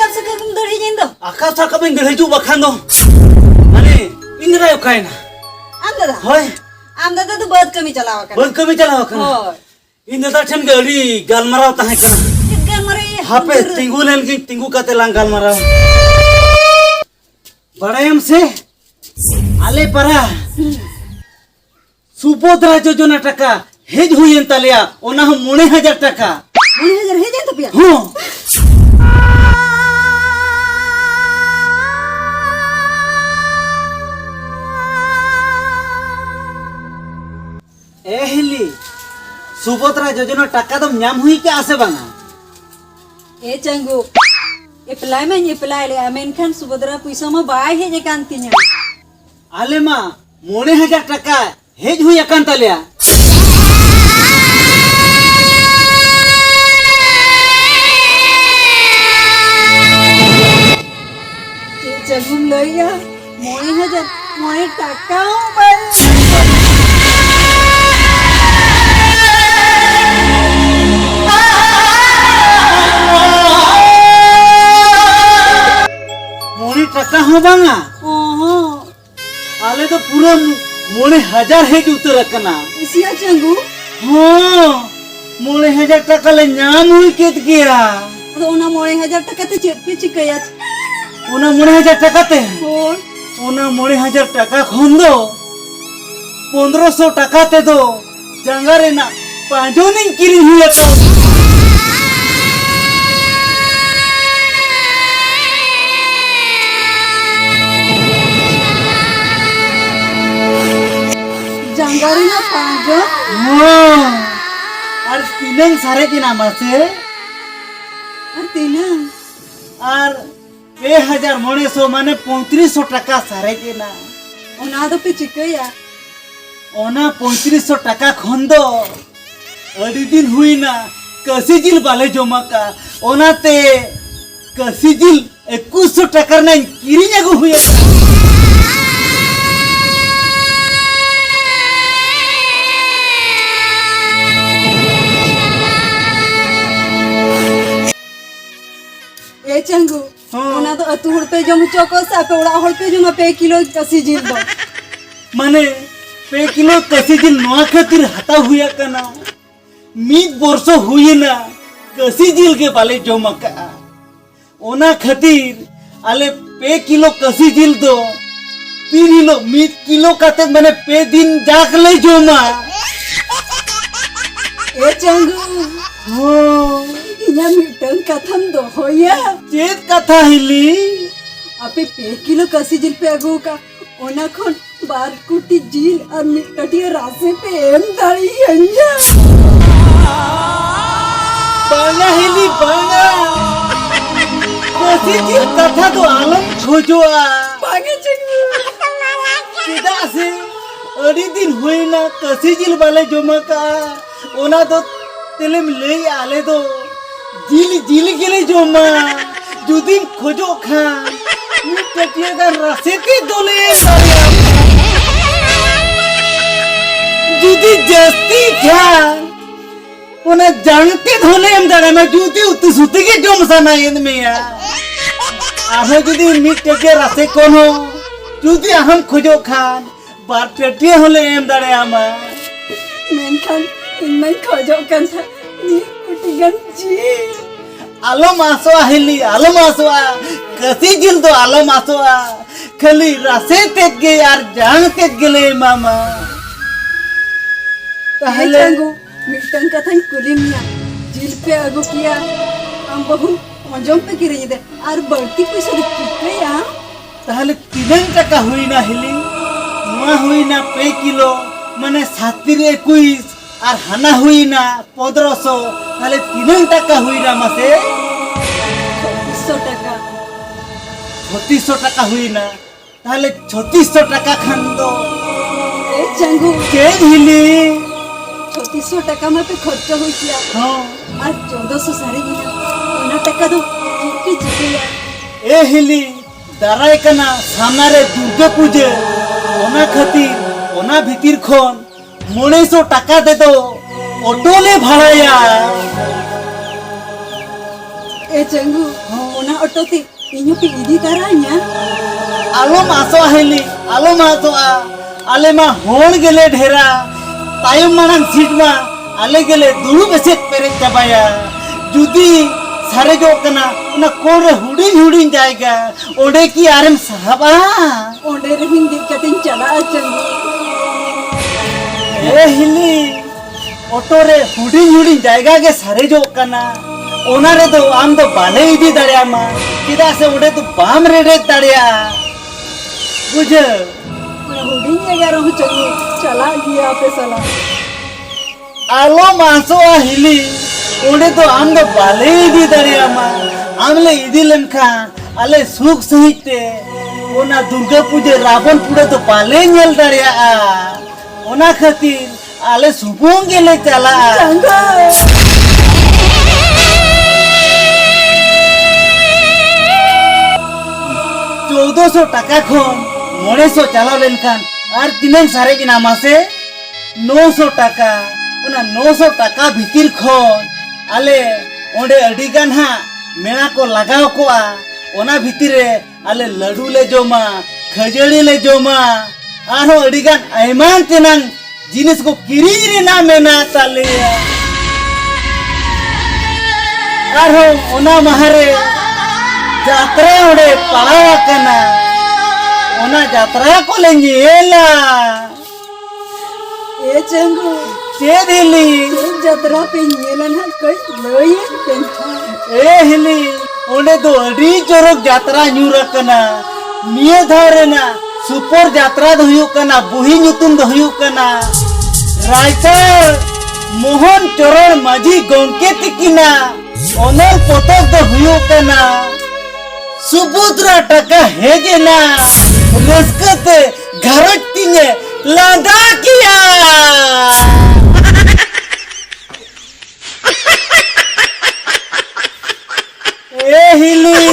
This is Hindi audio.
saka kum dari jendo. Akal cakap yang gerhaju bakan dong. Ane, ini dah yukain. Amda dah. Hoi, Amda dah tu buat kami calawa kan. buat kami jalan bakan. Oh. Ini dah cem gari galmarau tahan kan. Ikan mari. Hape tinggu len ki tinggu kate lang galmarau. Badayam se, ale para. Subodra jojona taka hej huyen talia. Ona hum 9,000 taka. 9,000 he jento pia. Huh. एहली Subhadra योजना टाका दम ᱧᱟᱢ हुई के आसे बांगा ए चंगु एप्लाई में एप्लाई ले अमेन खान सुभद्रा पैसा में बाय हे जे कांतिnya आले मा 9,000 टाका हेज हुई अकान तलिया ए चंगु लइया 9,000 मोए टाका बाय टका हो बांगा ओहो आले तो पूरा 9,000 हेज उतर कना इसिया चंगु हो 9,000 टाका ले ᱧᱟᱢ हुई केत गया तो ओना 9,000 टाका ते चेक पे चिकया ओना 9,000 टाका ते और ओना 9,000 टाका खन दो 1,500 टाका ते दो जंगा रे ना पांजो नहीं किरी हुई तो जंगारी ना पांजो और तीनंग सारे के नाम से और तीना और 2,900 माने 3500 टाका सारे के ना ओना तो पे चिकया ओना 3500 टाका खन दो अड़ी दिन हुई ना कसी जिल बाले जमा का ओना ते कसी जिल 2100 टाका ना किरिया को हुई ए चंगु ओना तो अतुड़ पे जम चोको सा पे उड़ा होल पे जम पे किलो कसी जिल दो माने पे किलो कसी जिल नवा खातिर हता हुआ कना मीत वर्षो हुई ना कसी जिल के बाले जमा का ओना खातिर आले पे किलो कसी जिल दो 3 किलो मीत किलो काते माने पे दिन जाक ले जमा ए चंगु हो इना मिटन कथम दो होया चेत कथा हिली आपे पे किलो कसी जिल पे अगो का ओना खन 12 कुटी जिल और मिटटिया रासे पे एम दाई अंजा बांगा हिली बांगा कसी जिल कथा तो आलम खोजोआ भागे चंगु चिदा से अड़ी दिन हुई ना कसी जिल वाले जमा का ओना तो तेले में ले आले दो जिल जिल के ले जमा जुदिन खोजो खान मिटटिया का रसेती दोले जुदी जस्ती खान ओना जानते धोले हम दाड़ा में जुदी उतु सुते के जम सना इंद में या आहा जुदी मिटटिया रसे कोनो जुदी हम खोजो खान बार टटिया होले हम दाड़े आमा मेन खान इनमें खोजो कन था नी कुटिगन जी आलो मासो हिली आलो मासो कसी जिल तो आलो मासो खाली रसे तेज गे यार जान तेज गेले मामा ताहले चंगु मिटन कथन कुलिमिया जिल पे अगो किया हम बहु अंजम पे गिरे दे और बढ़ती पैसा दिखते या ताहले 3 टाका हुई ना हिली नुआ हुई ना पे किलो माने 721 और हाना हुई ना 1500 ताहले 3 टाका हुई ना मासे 3600 टाका 3600 टाका हुई ना ताहले 3600 टाका खान दो ए चंगु के हिली 3600 टाका में पे खर्च हो किया हां और 1400 सारे गिना ओना टाका दो की जिया ए हिली दाराय कना सामनारे दुर्गा पूजे ओना खातिर ओना भीतिर खन 900 टाका दे दो ऑटो ले भाड़ाया ए चंगु ओना ऑटो ते इन्हें पे इधी तरहnya आलो मासो हिली आलो मासो आले मा होन गेले ढेरा तायम मानang सीट मा आले गेले दुरु बेसेत पेरे चाबाया जुदी सारे जो कना ना कोन रे हुडिंग जाएगा ओडे की आरम साहबा ओंडे रहिंग दिक्कतें चला चंगू ए हिली ऑटो रे हुडिंग जाएगा के सारे जो कना ओना रे तो आम तो बाले इदी दड़िया मा किदा से ओडे तो बाम रेडे दड़िया बुझ हुडिंग अगर हम चंगू चला गया पे सला आलो मासो हिली ओडे तो आम तो बाले इदी दड़िया मा आमले इदी लेमखा आले सुख सहिते ओना दुर्गा पूजा रावण पुड़े तो बाले नेल दड़िया ओना खातिर आले सुबोंग गेले चला चंगा 1400 টাকা খন 900 চালাও লেনখান আর তিনেন সারে কি নামাসে 900 টাকা ওনা 900 টাকা ভিতির খন আলে ওডে আডিগান হা মেলা কো লাগাও কোয়া ওনা ভিতিরে আলে লাডু লে জমা খজড়ি লে জমা আরো আডিগান আইমান তেনাং জিনিস কো কিরিজ রে না মেনা তালে আরো ওনা মাহারে যাত্রা ওডে পাড়াওয়া কেনা ওনা যাত্রা को लेंगेला ए चंगू से दिली जतरा पे येलन हा कई लये पेंथा ए हिली ओने दो अडी चोरक यात्रा न्यूरा कना निये धारे ना सुपर यात्रा द हुयु कना बुही नुतुम द हुयु कना राइटर मोहन चरण माझी गंके तिकिना ओनल पोतक द हुयु कना सुपुत्रा टका हेगे ना रस्कते घरट तिने लादा किया ए हिली